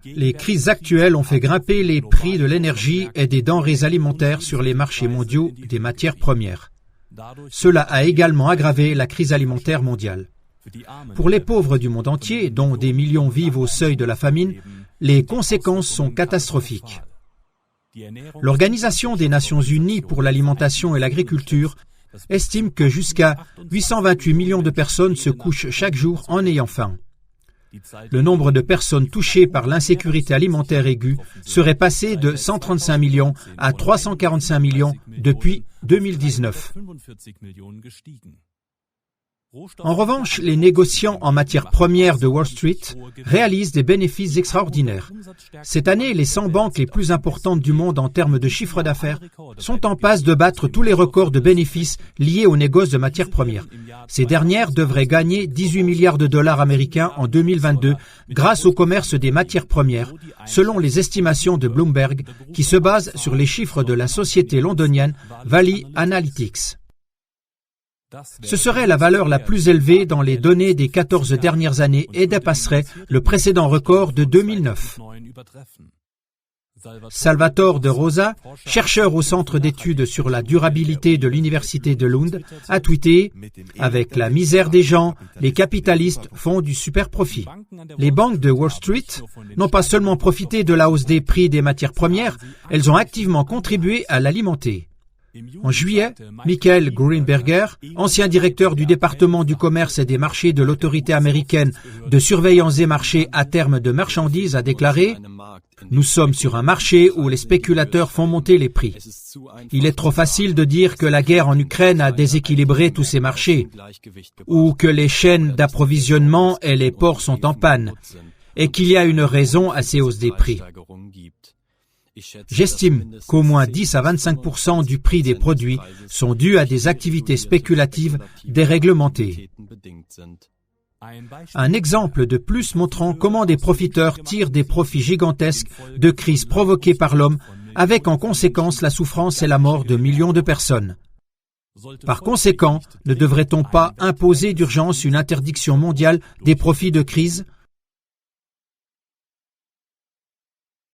Les crises actuelles ont fait grimper les prix de l'énergie et des denrées alimentaires sur les marchés mondiaux des matières premières. Cela a également aggravé la crise alimentaire mondiale. Pour les pauvres du monde entier, dont des millions vivent au seuil de la famine, les conséquences sont catastrophiques. L'Organisation des Nations Unies pour l'alimentation et l'agriculture estime que jusqu'à 828 millions de personnes se couchent chaque jour en ayant faim. Le nombre de personnes touchées par l'insécurité alimentaire aiguë serait passé de 135 millions à 345 millions depuis 2019. En revanche, les négociants en matières premières de Wall Street réalisent des bénéfices extraordinaires. Cette année, les 100 banques les plus importantes du monde en termes de chiffre d'affaires sont en passe de battre tous les records de bénéfices liés aux négoces de matières premières. Ces dernières devraient gagner 18 milliards de dollars américains en 2022 grâce au commerce des matières premières, selon les estimations de Bloomberg, qui se basent sur les chiffres de la société londonienne Valley Analytics. Ce serait la valeur la plus élevée dans les données des 14 dernières années et dépasserait le précédent record de 2009. Salvatore De Rosa, chercheur au Centre d'études sur la durabilité de l'Université de Lund, a tweeté « Avec la misère des gens, les capitalistes font du super profit ». Les banques de Wall Street n'ont pas seulement profité de la hausse des prix des matières premières, elles ont activement contribué à l'alimenter. En juillet, Michael Greenberger, ancien directeur du département du commerce et des marchés de l'autorité américaine de surveillance des marchés à terme de marchandises, a déclaré « Nous sommes sur un marché où les spéculateurs font monter les prix. Il est trop facile de dire que la guerre en Ukraine a déséquilibré tous ces marchés, ou que les chaînes d'approvisionnement et les ports sont en panne, et qu'il y a une raison à ces hausses des prix. J'estime qu'au moins 10 à 25% du prix des produits sont dus à des activités spéculatives déréglementées. » Un exemple de plus montrant comment des profiteurs tirent des profits gigantesques de crises provoquées par l'homme, avec en conséquence la souffrance et la mort de millions de personnes. Par conséquent, ne devrait-on pas imposer d'urgence une interdiction mondiale des profits de crise ?